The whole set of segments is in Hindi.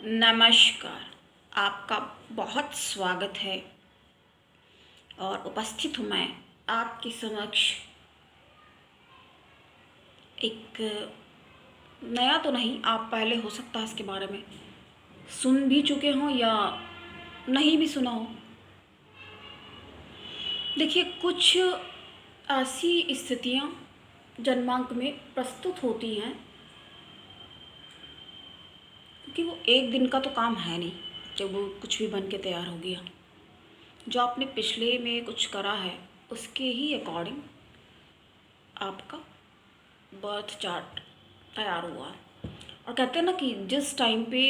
नमस्कार। आपका बहुत स्वागत है और उपस्थित हूँ मैं आपके समक्ष एक नया तो नहीं, आप पहले हो सकता है इसके बारे में सुन भी चुके हों या नहीं भी सुना हो। देखिए, कुछ ऐसी स्थितियाँ जन्मांक में प्रस्तुत होती हैं क्योंकि वो एक दिन का तो काम है नहीं जब वो कुछ भी बन के तैयार हो गया। जो आपने पिछले में कुछ करा है उसके ही अकॉर्डिंग आपका बर्थ चार्ट तैयार हुआ है। और कहते हैं ना कि जिस टाइम पे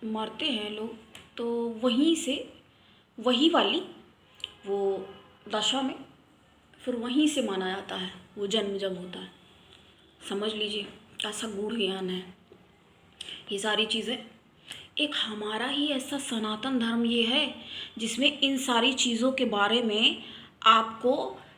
मरते हैं लोग, तो वहीं से वही वाली वो दशा में फिर वहीं से माना जाता है वो जन्म जब होता है। समझ लीजिए ऐसा गूढ़ ज्ञान है ये सारी चीज़ें। एक हमारा ही ऐसा सनातन धर्म ये है जिसमें इन सारी चीज़ों के बारे में आपको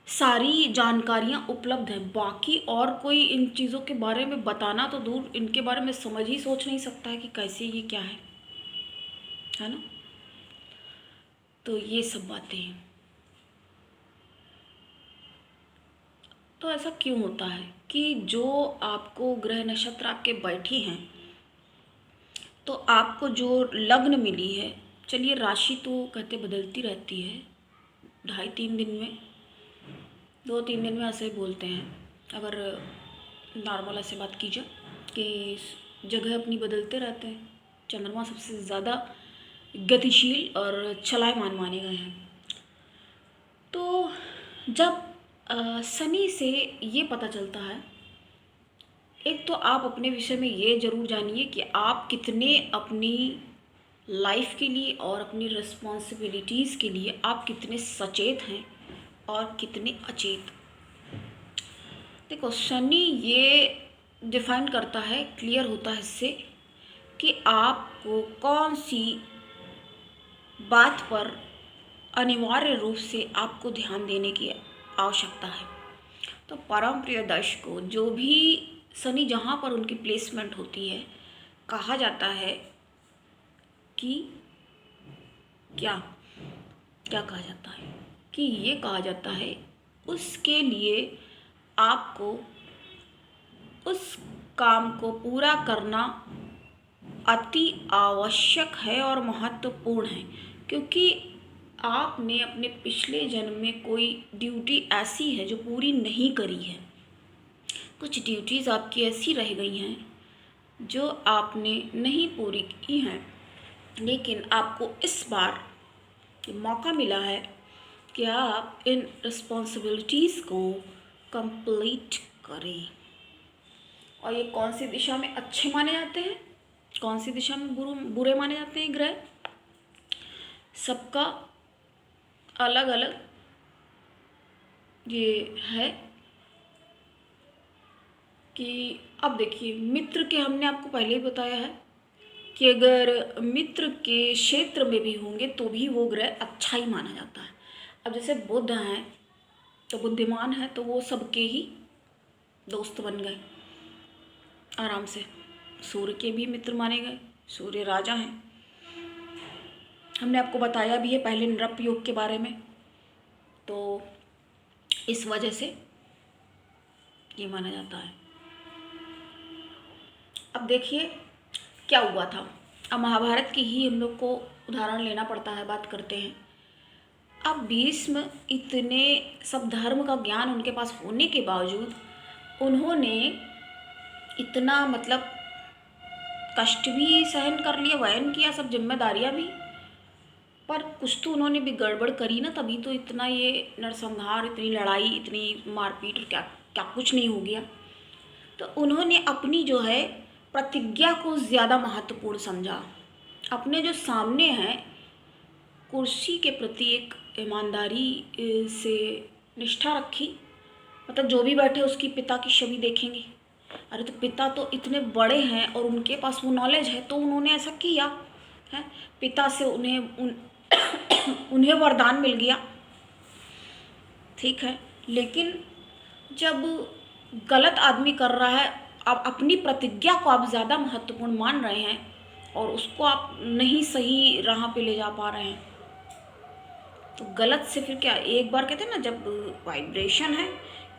सारी जानकारियाँ उपलब्ध हैं। बाकी और कोई इन चीज़ों के बारे में बताना तो दूर, इनके बारे में समझ ही सोच नहीं सकता है कि कैसे ये क्या है ना। तो ये सब बातें हैं। तो ऐसा क्यों होता है कि जो आपको ग्रह नक्षत्र आपके बैठी हैं, तो आपको जो लग्न मिली है, चलिए राशि तो कहते बदलती रहती है 2.5-3 दिन में, 2-3 दिन में ऐसे ही बोलते हैं। अगर नॉर्मल ऐसे बात की जाए कि जगह अपनी बदलते रहते हैं। चंद्रमा सबसे ज़्यादा गतिशील और चलायमान माने गए हैं। तो जब शनि से ये पता चलता है, एक तो आप अपने विषय में ये ज़रूर जानिए कि आप कितने अपनी लाइफ के लिए और अपनी रिस्पॉन्सिबिलिटीज़ के लिए आप कितने सचेत हैं और कितने अचेत। देखो, शनि ये डिफाइन करता है, क्लियर होता है इससे कि आपको कौन सी बात पर अनिवार्य रूप से आपको ध्यान देने की आवश्यकता है। तो परम प्रिय दर्शकों, जो भी शनि जहाँ पर उनकी प्लेसमेंट होती है, कहा जाता है कि क्या क्या कहा जाता है कि ये कहा जाता है उसके लिए आपको उस काम को पूरा करना अति आवश्यक है और महत्वपूर्ण है, क्योंकि आपने अपने पिछले जन्म में कोई ड्यूटी ऐसी है जो पूरी नहीं करी है। कुछ ड्यूटीज़ आपकी ऐसी रह गई हैं जो आपने नहीं पूरी की हैं, लेकिन आपको इस बार मौका मिला है कि आप इन रिस्पॉन्सिबिलिटीज़ को कंप्लीट करें। और ये कौन सी दिशा में अच्छे माने जाते हैं, कौन सी दिशा में बुरे माने जाते हैं ग्रह, सबका अलग अलग ये है। कि अब देखिए, मित्र के हमने आपको पहले ही बताया है कि अगर मित्र के क्षेत्र में भी होंगे तो भी वो ग्रह अच्छा ही माना जाता है। अब जैसे बुध हैं तो बुद्धिमान है तो वो सबके ही दोस्त बन गए आराम से। सूर्य के भी मित्र माने गए, सूर्य राजा हैं। हमने आपको बताया भी है पहले नृप योग के बारे में, तो इस वजह से ये माना जाता है। अब देखिए क्या हुआ था। अब महाभारत की ही हम लोग को उदाहरण लेना पड़ता है, बात करते हैं। अब भीष्म इतने सब धर्म का ज्ञान उनके पास होने के बावजूद उन्होंने इतना मतलब कष्ट भी सहन कर लिया, वहन किया सब जिम्मेदारियां भी, पर कुछ तो उन्होंने भी गड़बड़ करी ना, तभी तो इतना ये नरसंहार, इतनी लड़ाई, इतनी मारपीट, क्या क्या कुछ नहीं हो गया। तो उन्होंने अपनी जो है प्रतिज्ञा को ज़्यादा महत्वपूर्ण समझा। अपने जो सामने हैं कुर्सी के प्रति एक ईमानदारी से निष्ठा रखी। मतलब जो भी बैठे उसकी पिता की छवि देखेंगे, अरे तो पिता तो इतने बड़े हैं और उनके पास वो नॉलेज है, तो उन्होंने ऐसा किया है। पिता से उन्हें वरदान मिल गया, ठीक है। लेकिन जब गलत आदमी कर रहा है, आप अपनी प्रतिज्ञा को आप ज़्यादा महत्वपूर्ण मान रहे हैं, और उसको आप नहीं सही राह पे ले जा पा रहे हैं, तो गलत से फिर क्या, एक बार कहते हैं ना, जब वाइब्रेशन है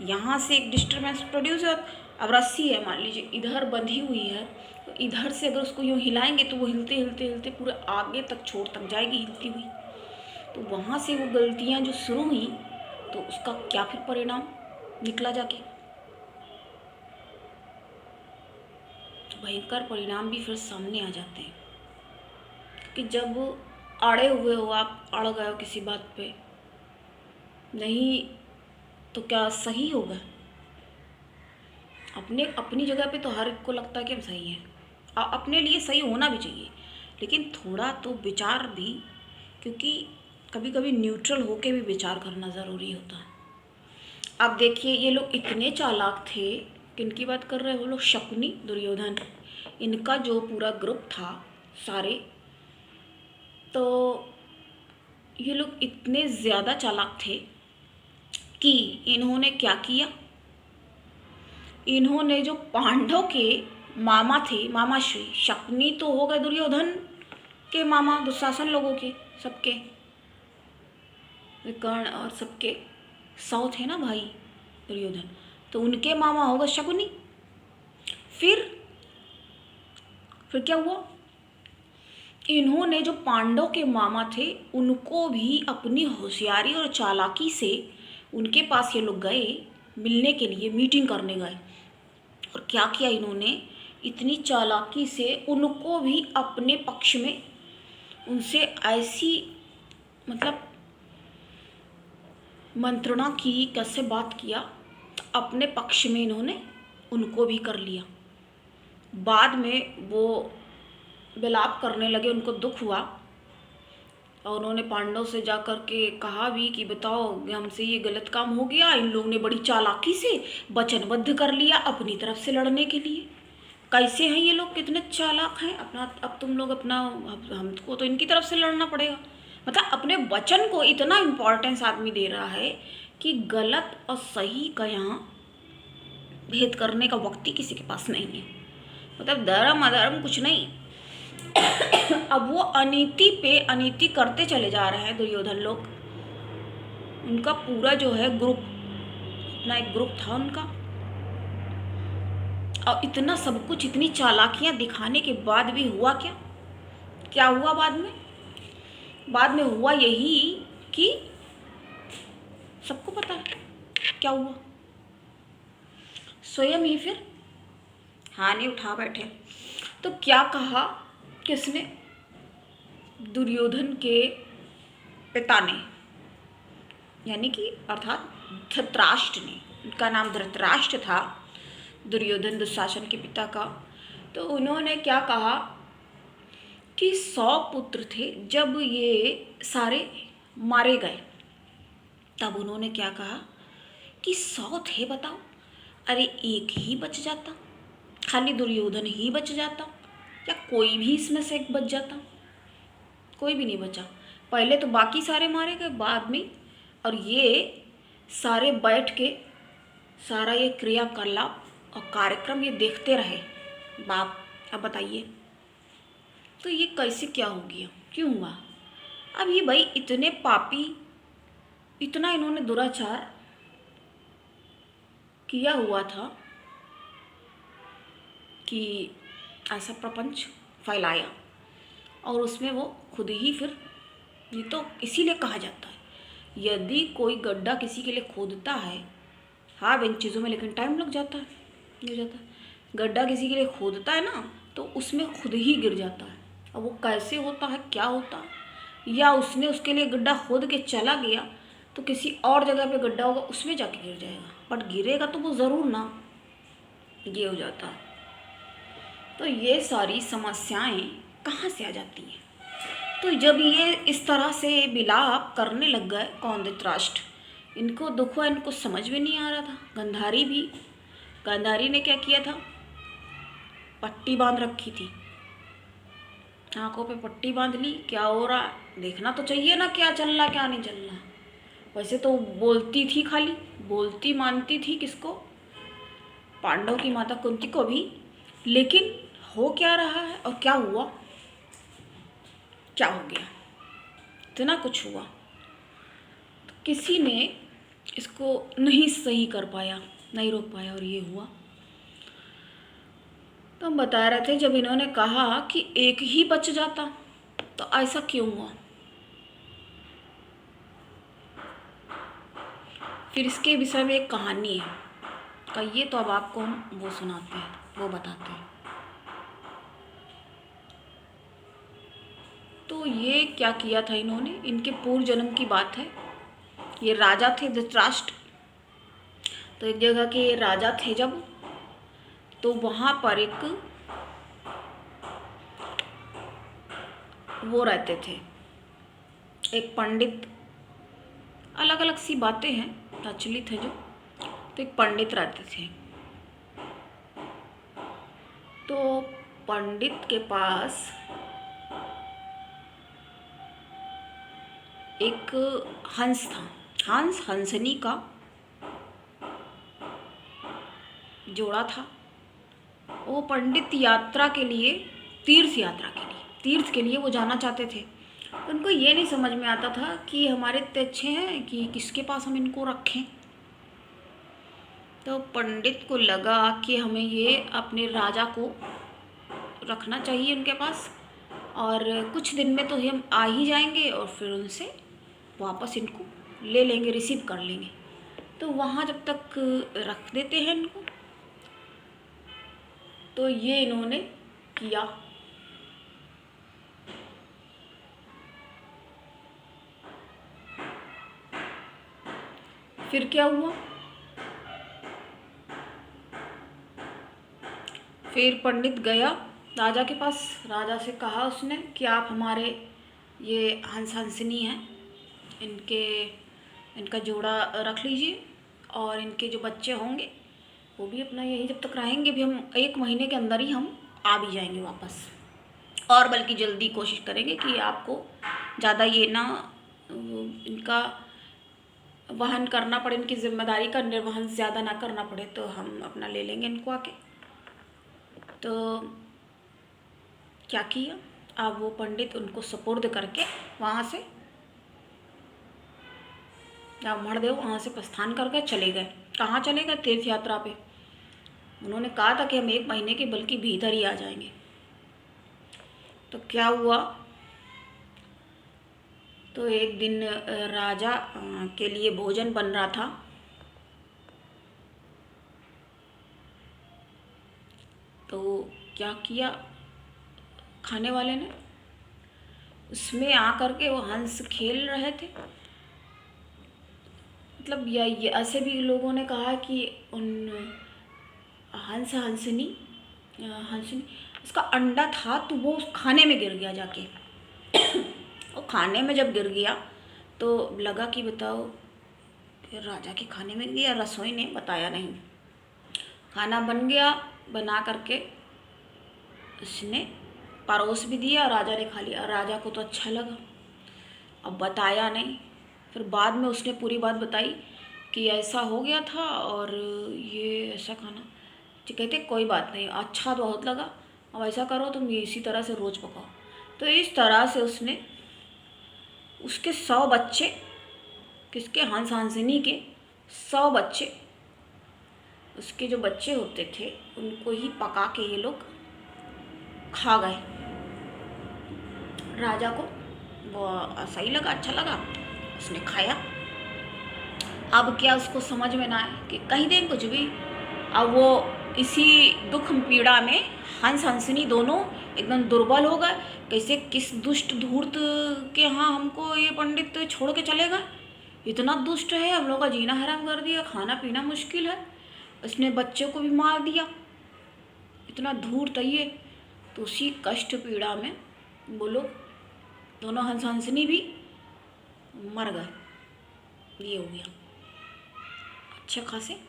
यहाँ से एक डिस्टरबेंस प्रोड्यूस है। अब रस्सी है, मान लीजिए इधर बंधी हुई है, तो इधर से अगर उसको यूँ हिलाएंगे तो वो हिलते हिलते हिलते पूरे आगे तक छोर तक जाएगी हिलती हुई। तो वहाँ से वो गलतियाँ जो शुरू हुई, तो उसका क्या फिर परिणाम निकला जाके, तो भयंकर परिणाम भी फिर सामने आ जाते हैं। कि जब अड़े हुए हो, आप अड़ गए हो किसी बात पे, नहीं तो क्या सही होगा? अपने अपनी जगह पे तो हर एक को लगता है कि हम सही हैं, अपने लिए सही होना भी चाहिए, लेकिन थोड़ा तो विचार भी, क्योंकि कभी कभी न्यूट्रल होके भी विचार करना ज़रूरी होता है। अब देखिए ये लोग इतने चालाक थे, किनकी बात कर रहे हैं वो लोग, शकुनी, दुर्योधन, इनका जो पूरा ग्रुप था सारे, तो ये लोग इतने ज़्यादा चालाक थे कि इन्होंने क्या किया, इन्होंने जो पांडव के मामा थे, मामाश्री, शकुनी तो हो गए दुर्योधन के मामा, दुशासन लोगों के सबके, कर्ण और सबके 100 थे ना भाई दुर्योधन, तो उनके मामा हो गए शकुनी। फिर क्या हुआ, इन्होंने जो पांडव के मामा थे उनको भी अपनी होशियारी और चालाकी से, उनके पास ये लोग गए मिलने के लिए, मीटिंग करने गए, और क्या किया इन्होंने, इतनी चालाकी से उनको भी अपने पक्ष में, उनसे ऐसी मतलब मंत्रणा की, कैसे बात किया, अपने पक्ष में इन्होंने उनको भी कर लिया। बाद में वो विलाप करने लगे, उनको दुख हुआ, और उन्होंने पांडव से जा कर के कहा भी कि बताओ हमसे ये गलत काम हो गया, इन लोगों ने बड़ी चालाकी से वचनबद्ध कर लिया अपनी तरफ से लड़ने के लिए। कैसे हैं ये लोग, कितने चालाक हैं, अपना अब तुम लोग अपना, हमको तो इनकी तरफ से लड़ना पड़ेगा। मतलब अपने वचन को इतना इम्पोर्टेंस आदमी दे रहा है कि गलत और सही का यहाँ भेद करने का वक्त ही किसी के पास नहीं है। मतलब धर्म अधर्म कुछ नहीं। अब वो अनीति पे अनीति करते चले जा रहे हैं दुर्योधन लोग। उनका पूरा जो है ग्रुप, अपना एक ग्रुप था उनका, और इतना सब कुछ, इतनी चालाकियां दिखाने के बाद भी हुआ क्या, क्या हुआ बाद में? बाद में हुआ यही कि सबको पता है क्या हुआ, स्वयं ही फिर हानि उठा बैठे। तो क्या कहा किसने, दुर्योधन के पिता ने, यानी कि अर्थात धृतराष्ट्र ने, उनका नाम धृतराष्ट्र था, दुर्योधन दुशासन के पिता का। तो उन्होंने क्या कहा कि 100 पुत्र थे, जब ये सारे मारे गए तब उन्होंने क्या कहा कि 100 थे बताओ, अरे एक ही बच जाता, खाली दुर्योधन ही बच जाता, या कोई भी इसमें से एक बच जाता, कोई भी नहीं बचा। पहले तो बाकी सारे मारे गए, बाद में, और ये सारे बैठ के सारा ये क्रियाकलाप और कार्यक्रम ये देखते रहे बाप। अब बताइए तो ये कैसे क्या हो गया, क्यों हुआ? अब ये भाई इतने पापी, इतना इन्होंने दुराचार किया हुआ था कि ऐसा प्रपंच फैलाया, और उसमें वो खुद ही फिर, ये तो इसीलिए कहा जाता है यदि कोई गड्ढा किसी के लिए खोदता है, हाँ इन चीज़ों में लेकिन टाइम लग जाता है, गिर जाता है, गड्ढा किसी के लिए खोदता है ना तो उसमें खुद ही गिर जाता है। अब वो कैसे होता है, क्या होता है, या उसने उसके लिए गड्ढा खोद के चला गया तो किसी और जगह पे गड्ढा होगा उसमें जाके गिर जाएगा, बट गिरेगा तो वो ज़रूर ना, ये हो जाता है। तो ये सारी समस्याएं कहाँ से आ जाती हैं? तो जब ये इस तरह से विलाप करने लग गए, कौन, धृतराष्ट्र, इनको दुख हुआ, इनको समझ में नहीं आ रहा था। गांधारी भी, गांधारी ने क्या किया था, पट्टी बांध रखी थी, आंखों पे पट्टी बांध ली, क्या हो रहा देखना तो चाहिए ना, क्या चल रहा क्या नहीं चल रहा। वैसे तो बोलती थी, खाली बोलती मानती थी किसको, पांडव की माता कुंती को भी, लेकिन हो क्या रहा है और क्या हुआ क्या हो गया, इतना कुछ हुआ, तो किसी ने इसको नहीं सही कर पाया, नहीं रोक पाया और ये हुआ। तो हम बता रहे थे जब इन्होंने कहा कि एक ही बच जाता तो ऐसा क्यों हुआ। फिर इसके विषय में एक कहानी है, कहिए तो अब आपको हम वो सुनाते हैं, वो बताते हैं। तो ये क्या किया था इन्होंने, इनके पूर्व जन्म की बात है। ये राजा थे धृतराष्ट्र। तो एक जगह के ये राजा थे जब, तो वहाँ पर एक वो रहते थे, एक पंडित, अलग अलग सी बातें हैं प्रचलित है जो। तो एक पंडित रहते थे। तो पंडित के पास एक हंस था, हंस हंसनी का जोड़ा था। वो पंडित यात्रा के लिए, तीर्थ के लिए वो जाना चाहते थे। तो उनको ये नहीं समझ में आता था कि हमारे इतने अच्छे हैं कि किसके पास हम इनको रखें। तो पंडित को लगा कि हमें ये अपने राजा को रखना चाहिए उनके पास, और कुछ दिन में तो हम आ ही जाएंगे और फिर उनसे वापस इनको ले लेंगे, रिसीव कर लेंगे। तो वहाँ जब तक रख देते हैं इनको। तो ये इन्होंने किया। फिर क्या हुआ, फिर पंडित गया राजा के पास, राजा से कहा उसने कि आप हमारे ये हंस हंसनी हैं, इनका जोड़ा रख लीजिए, और इनके जो बच्चे होंगे वो भी अपना यही जब तक रहेंगे भी, हम 1 महीने के अंदर ही हम आ भी जाएंगे वापस, और बल्कि जल्दी कोशिश करेंगे कि आपको ज़्यादा ये ना इनका वहन करना पड़े, इनकी जिम्मेदारी का निर्वहन ज़्यादा ना करना पड़े, तो हम अपना ले लेंगे इनको आके। तो क्या किया, अब वो पंडित उनको सुपुर्द करके वहाँ से, ब्राह्मणदेव वहाँ से प्रस्थान करके चले गए। कहाँ चले गए, तीर्थ यात्रा पे। उन्होंने कहा था कि हम 1 महीने के बल्कि भीतर ही आ जाएंगे। तो क्या हुआ, तो एक दिन राजा के लिए भोजन बन रहा था। तो क्या किया खाने वाले ने, उसमें आकर के वो हंस खेल रहे थे। मतलब ये ऐसे भी लोगों ने कहा कि उन हंसनी उसका अंडा था, तो वो उस खाने में गिर गया जाके। और खाने में जब गिर गया तो लगा कि बताओ, फिर राजा के खाने में गया, रसोई ने बताया नहीं। खाना बन गया, बना करके उसने परोस भी दिया, राजा ने खा लिया। राजा को तो अच्छा लगा, अब बताया नहीं। फिर बाद में उसने पूरी बात बताई कि ऐसा हो गया था और ये ऐसा खाना। तो कहते कोई बात नहीं, अच्छा तो बहुत लगा, अब ऐसा करो तुम ये इसी तरह से रोज़ पकाओ। तो इस तरह से उसने उसके 100 बच्चे, किसके, हंस हंसनी के 100 बच्चे, उसके जो बच्चे होते थे उनको ही पका के ये लोग खा गए। राजा को वो सही लगा, अच्छा लगा, उसने खाया। अब क्या उसको समझ में ना आए कि कहीं दें कुछ भी। अब वो इसी दुख पीड़ा में हंस हंसनी दोनों एकदम दुर्बल हो गए। कैसे, किस दुष्ट धूर्त के यहाँ हमको ये पंडित छोड़ के चले गए, इतना दुष्ट है, हम लोग का जीना हराम कर दिया, खाना पीना मुश्किल है, उसने बच्चों को भी मार दिया, इतना धूर्त है ये। तो उसी कष्ट पीड़ा में बोलो दोनों हंस हंसनी भी मर गए। ये हो गया अच्छा खासे।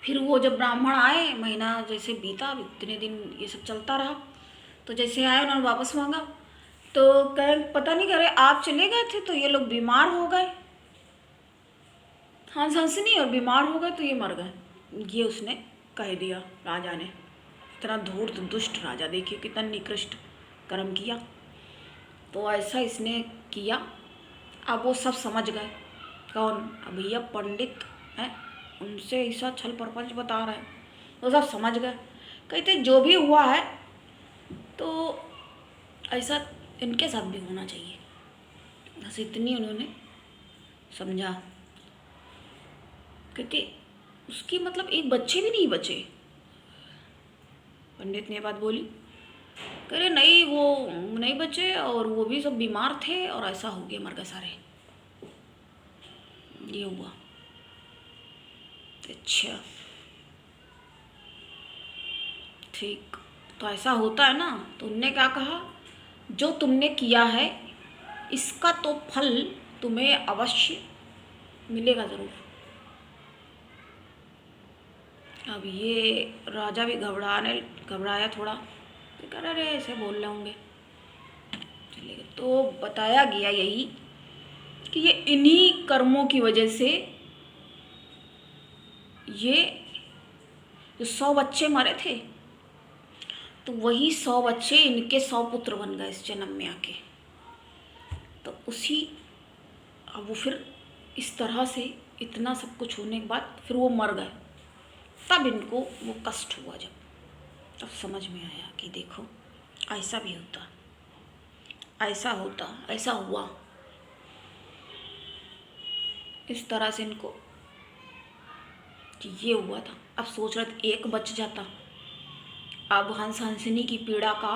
फिर वो जब ब्राह्मण आए, महीना जैसे बीता, इतने दिन ये सब चलता रहा, तो जैसे आए उन्होंने वापस मांगा। तो कह पता नहीं करे आप चले गए थे तो ये लोग बीमार हो गए, हंस हंसनी, और बीमार हो गए तो ये मर गए। ये उसने कह दिया राजा ने। इतना धूर्त दुष्ट राजा, देखिए कितना निकृष्ट कर्म किया। तो ऐसा इसने किया। अब वो सब समझ गए। कौन? भैया पंडित हैं, उनसे ऐसा छल प्रपंच बता रहा है, वो सब समझ गए। कहते जो भी हुआ है तो ऐसा इनके साथ भी होना चाहिए। बस इतनी उन्होंने समझा। कहते उसकी मतलब एक बच्चे भी नहीं बचे। पंडित ने बात बोली, कह रहे नहीं वो नहीं बचे, और वो भी सब बीमार थे और ऐसा हो गया, मर गए सारे। ये हुआ। अच्छा ठीक, तो ऐसा होता है ना। तो उनने क्या कहा, जो तुमने किया है इसका तो फल तुम्हें अवश्य मिलेगा ज़रूर। अब ये राजा भी घबराया थोड़ा, तो कह रहे ऐसे बोल रहे होंगे। चलेगा, तो बताया गया यही कि ये इन्हीं कर्मों की वजह से ये जो 100 बच्चे मरे थे, तो वही 100 बच्चे इनके 100 पुत्र बन गए इस जन्म में आके। तो उसी अब वो फिर इस तरह से इतना सब कुछ होने के बाद फिर वो मर गए। तब इनको वो कष्ट हुआ, तब समझ में आया कि देखो ऐसा भी होता, ऐसा होता, ऐसा हुआ। इस तरह से इनको कि ये हुआ था। अब सोच रहे थे एक बच जाता। अब हंस हंसनी की पीड़ा का,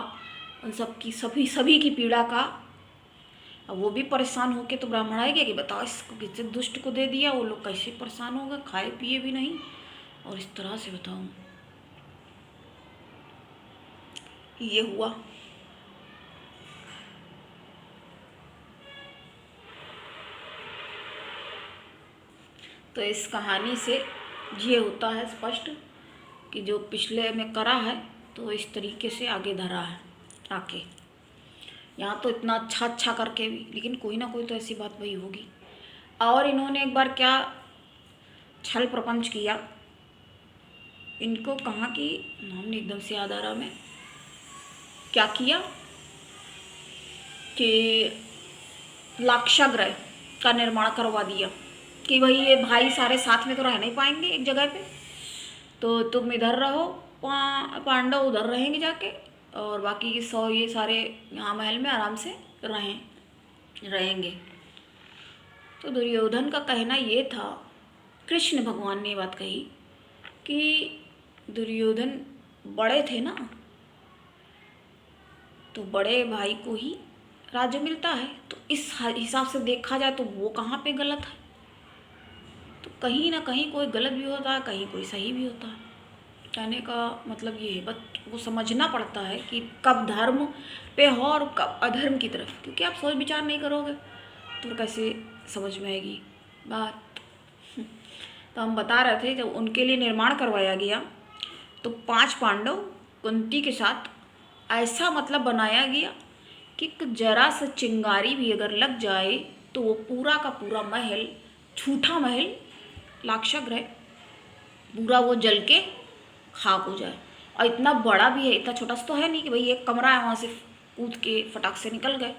उन सब की सभी की पीड़ा का, अब वो भी परेशान होके तो ब्राह्मण आएगा कि बताओ इसको किसी दुष्ट को दे दिया, वो लोग कैसे परेशान हो गए, खाए पिए भी नहीं, और इस तरह से बताऊँ ये हुआ। तो इस कहानी से ये होता है स्पष्ट कि जो पिछले में करा है तो इस तरीके से आगे धरा है आके। यहाँ तो इतना अच्छा करके भी, लेकिन कोई ना कोई तो ऐसी बात वही होगी। और इन्होंने एक बार क्या छल प्रपंच किया, इनको कहाँ की नाम नहीं एकदम से याद आ रहा, मैं क्या किया कि लाक्षागृह का निर्माण करवा दिया कि भाई ये भाई सारे साथ में तो रह नहीं पाएंगे एक जगह पे, तो तुम इधर रहो, पांडव उधर रहेंगे जाके, और बाकी के 100 ये सारे यहाँ महल में आराम से रहेंगे। तो दुर्योधन का कहना ये था, कृष्ण भगवान ने ये बात कही कि दुर्योधन बड़े थे ना, तो बड़े भाई को ही राज्य मिलता है, तो इस हिसाब से देखा जाए तो वो कहाँ पे गलत है। तो कहीं ना कहीं कोई गलत भी होता है, कहीं कोई सही भी होता है। कहने का मतलब ये है, बट वो समझना पड़ता है कि कब धर्म पे हो और कब अधर्म की तरफ, क्योंकि आप सोच विचार नहीं करोगे तो कैसे समझ में आएगी बात। तो हम बता रहे थे जब उनके लिए निर्माण करवाया गया तो 5 पांडव कुंती के साथ ऐसा मतलब बनाया गया कि जरा सा चिंगारी भी अगर लग जाए तो वो पूरा का पूरा महल, झूठा महल लाक्षागृह, पूरा वो जल के खाक हो जाए। और इतना बड़ा भी है, इतना छोटा सा तो है नहीं कि भाई एक कमरा है वहाँ से कूद के फटाक से निकल गए,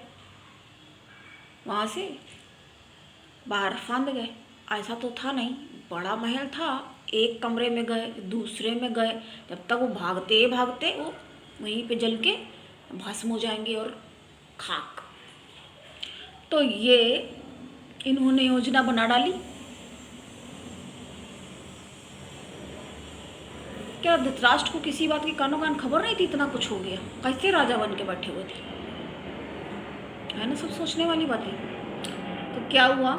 वहाँ से बाहर फांद गए, ऐसा तो था नहीं। बड़ा महल था, एक कमरे में गए, दूसरे में गए, जब तक वो भागते भागते वो वहीं पे जल के भस्म हो जाएंगे और खाक। तो ये इन्होंने योजना बना डाली। क्या धृतराष्ट्र को किसी बात की कानो कान खबर नहीं थी? इतना कुछ हो गया, कैसे राजा बन के बैठे हुए थे, है ना, सब सोचने वाली बातें। तो क्या हुआ,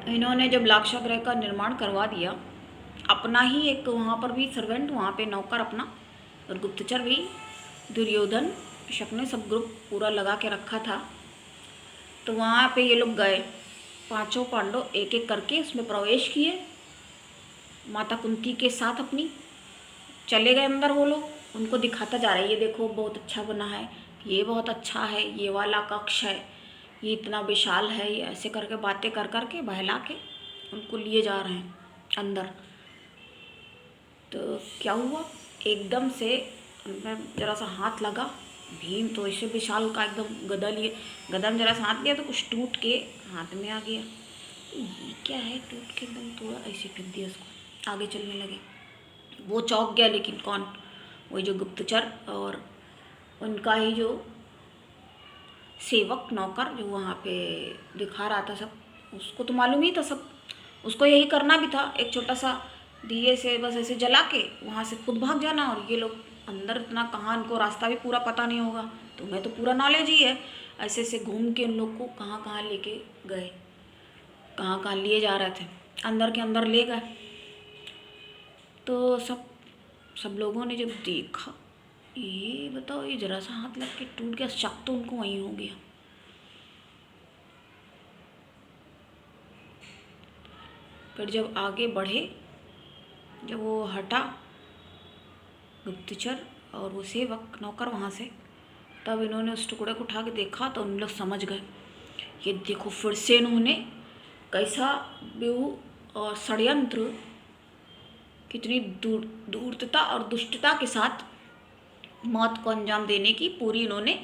इन्होंने जब लाक्षागृह का निर्माण करवा दिया, अपना ही एक वहाँ पर भी सर्वेंट, वहाँ पे नौकर अपना और गुप्तचर भी, दुर्योधन शक ने सब ग्रुप पूरा लगा के रखा था। तो वहाँ पे ये लोग गए, 5 पांडव एक एक करके उसमें प्रवेश किए, माता कुंती के साथ अपनी चले गए अंदर। वो लोग उनको दिखाता जा रहा है, ये देखो बहुत अच्छा बना है, ये बहुत अच्छा है, ये वाला कक्ष है, ये इतना विशाल है, ये ऐसे करके बातें कर कर के बहला के उनको लिए जा रहे हैं अंदर। तो क्या हुआ, एकदम से उनमें जरा सा हाथ लगा भीम तो ऐसे विशाल का एकदम गदा लिए, गदा में जरा सा हाथ लिया तो कुछ टूट के हाथ में आ गया। ये क्या है, टूट के एकदम थोड़ा ऐसे फेंक दिया उसको, आगे चलने लगे। वो चौंक गया, लेकिन कौन, वही जो गुप्तचर और उनका ही जो सेवक नौकर जो वहाँ पे दिखा रहा था सब, उसको तो मालूम ही था सब, उसको यही करना भी था, एक छोटा सा दिए से बस ऐसे जला के वहाँ से खुद भाग जाना। और ये लोग अंदर इतना कहाँ, इनको रास्ता भी पूरा पता नहीं होगा, तुम्हें तो पूरा नॉलेज ही है, ऐसे ऐसे घूम के उन लोग को कहाँ कहाँ लेके गए, कहाँ कहाँ लिए जा रहे थे, अंदर के अंदर ले गए। तो सब लोगों ने जब देखा, ये बताओ, ये जरा सा हाथ लग के टूट गया, शक तो उनको वहीं हो गया। फिर जब आगे बढ़े, जब वो हटा गुप्तचर और वो सेवक नौकर वहाँ से, तब इन्होंने उस टुकड़े को उठा के देखा तो उन लोग समझ गए। ये देखो, फिर से इन्होंने कैसा व्यूह और षड्यंत्र, कितनी धूर्तता और दुष्टता के साथ मौत को अंजाम देने की पूरी इन्होंने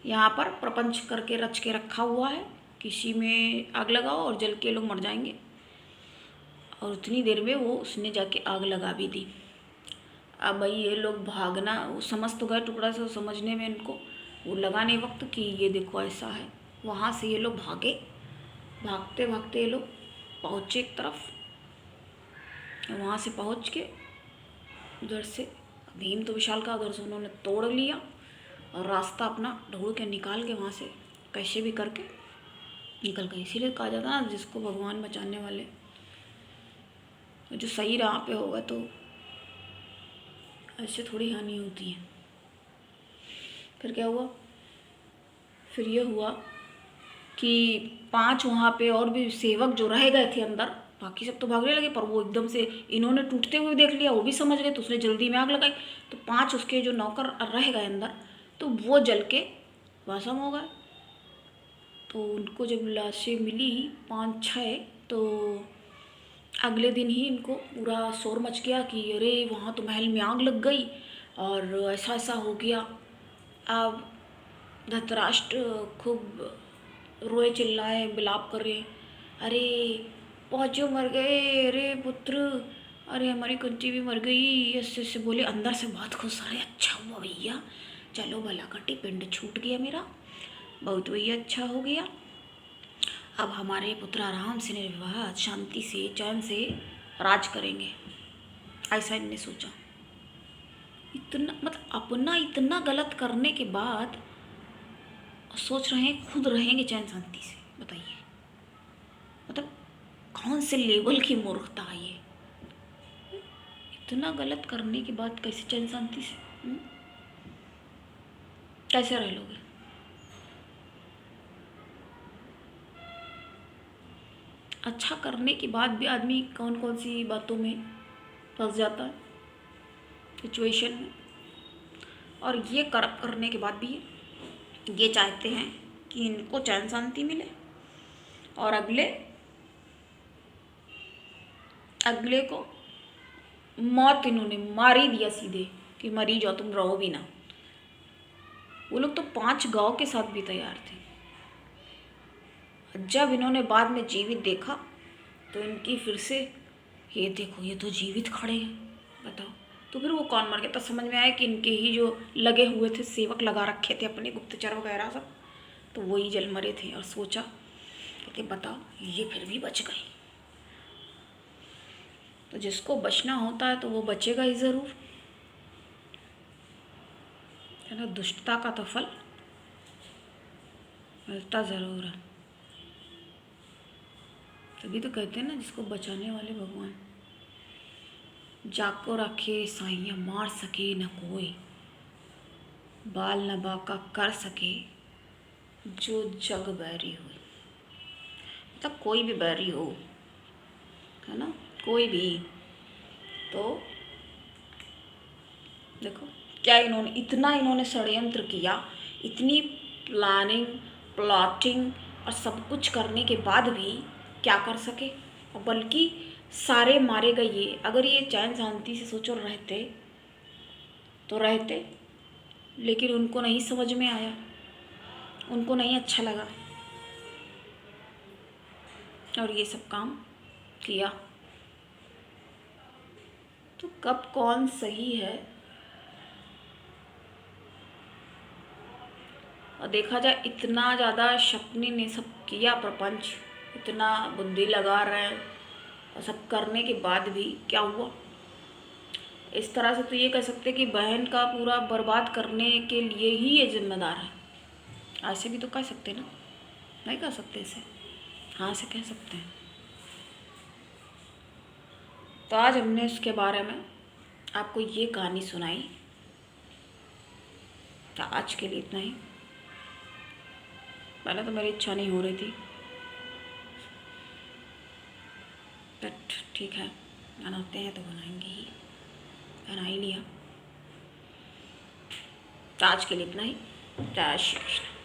यहाँ पर प्रपंच करके रच के रखा हुआ है। किसी में आग लगाओ और जल के लोग मर जाएंगे, और उतनी देर में वो उसने जाके आग लगा भी दी। अब भाई ये लोग भागना, वो समझ तो गए टुकड़ा से, समझने में इनको वो लगा नहीं वक्त कि ये देखो ऐसा है। वहाँ से ये लोग भागे, भागते भागते ये लोग पहुँचे एक तरफ, वहाँ से पहुँच के उधर से भीम तो विशाल का उधर से उन्होंने तोड़ लिया और रास्ता अपना ढूंढ के निकाल के वहाँ से कैसे भी करके निकल गए। इसीलिए कहा जाता है ना, जिसको भगवान बचाने वाले, जो सही राह पे होगा तो ऐसे थोड़ी हानि होती है। फिर क्या हुआ, फिर ये हुआ कि 5 वहाँ पे और भी सेवक जो रह गए थे अंदर, बाकी सब तो भागने लगे, पर वो एकदम से इन्होंने टूटते हुए देख लिया, वो भी समझ गए, तो उसने जल्दी में आग लगाई। तो 5 उसके जो नौकर रह गए अंदर, तो वो जल के भस्म हो गए। तो उनको जब लाशें मिली 5-6, तो अगले दिन ही इनको पूरा शोर मच गया कि अरे वहाँ तो महल में आग लग गई और ऐसा ऐसा हो गया। अब धृतराष्ट्र खूब रोए चिल्लाए विलाप कर रहे, अरे पहुँचो मर गए, अरे पुत्र, अरे हमारी कुंती भी मर गई, ऐसे ऐसे बोले अंदर से बहुत खुश। अरे अच्छा हुआ भैया, चलो भला कटी, पिंड छूट गया मेरा, बहुत भैया अच्छा हो गया, अब हमारे पुत्र आराम से निर्विवाद शांति से चैन से राज करेंगे। ऐसा इनने सोचा। इतना मतलब अपना इतना गलत करने के बाद सोच रहे हैं खुद रहेंगे चैन शांति से, बताइए मतलब कौन से लेवल की मूर्खता है ये। इतना गलत करने के बाद कैसे चैन शांति से, कैसे रह लोगे। अच्छा करने के बाद भी आदमी कौन कौन सी बातों में फंस जाता है, सिचुएशन में। और ये करप करने के बाद भी ये चाहते हैं कि इनको चैन शांति मिले, और अगले को मौत इन्होंने मार ही दिया सीधे कि मरी जाओ, तुम रहो भी ना। वो लोग तो 5 गांव के साथ भी तैयार थे। जब इन्होंने बाद में जीवित देखा तो इनकी फिर से, ये देखो ये तो जीवित खड़े हैं, बताओ। तो फिर वो कौन मर गया, तो समझ में आया कि इनके ही जो लगे हुए थे, सेवक लगा रखे थे अपने गुप्तचर वगैरह सब, तो वही जल मरे थे। और सोचा, कहते बताओ ये फिर भी बच गए। तो जिसको बचना होता है तो वो बचेगा ही ज़रूर, है ना। दुष्टता का तो फल मिलता ज़रूर है। तभी तो कहते हैं ना, जिसको बचाने वाले भगवान। जाको रखे साइया मार सके न कोई, बाल न बाका कर सके जो जग बैरी हो। मतलब कोई भी बैरी हो, है ना, कोई भी, तो देखो क्या इन्होंने षड्यंत्र किया, इतनी प्लानिंग प्लॉटिंग और सब कुछ करने के बाद भी क्या कर सके, और बल्कि सारे मारे गए। ये अगर ये चैन शांति से सोचो रहते तो रहते, लेकिन उनको नहीं समझ में आया, उनको नहीं अच्छा लगा और ये सब काम किया। तो कब कौन सही है, और देखा जाए इतना ज़्यादा शकुनी ने सब किया, प्रपंच इतना बुद्धि लगा रहे हैं और सब करने के बाद भी क्या हुआ। इस तरह से तो ये कह सकते हैं कि बहन का पूरा बर्बाद करने के लिए ही ये जिम्मेदार है। ऐसे भी तो कह सकते ना, नहीं कह सकते इसे, हाँ से कह सकते हैं। तो आज हमने इसके बारे में आपको ये कहानी सुनाई। तो आज के लिए इतना ही। पहले तो मेरी इच्छा नहीं हो रही थी, बट ठीक है, बनाते हैं तो बनाएंगे ही, बना ही लिया। तो आज के लिए इतना ही। जय श्री कृष्ण।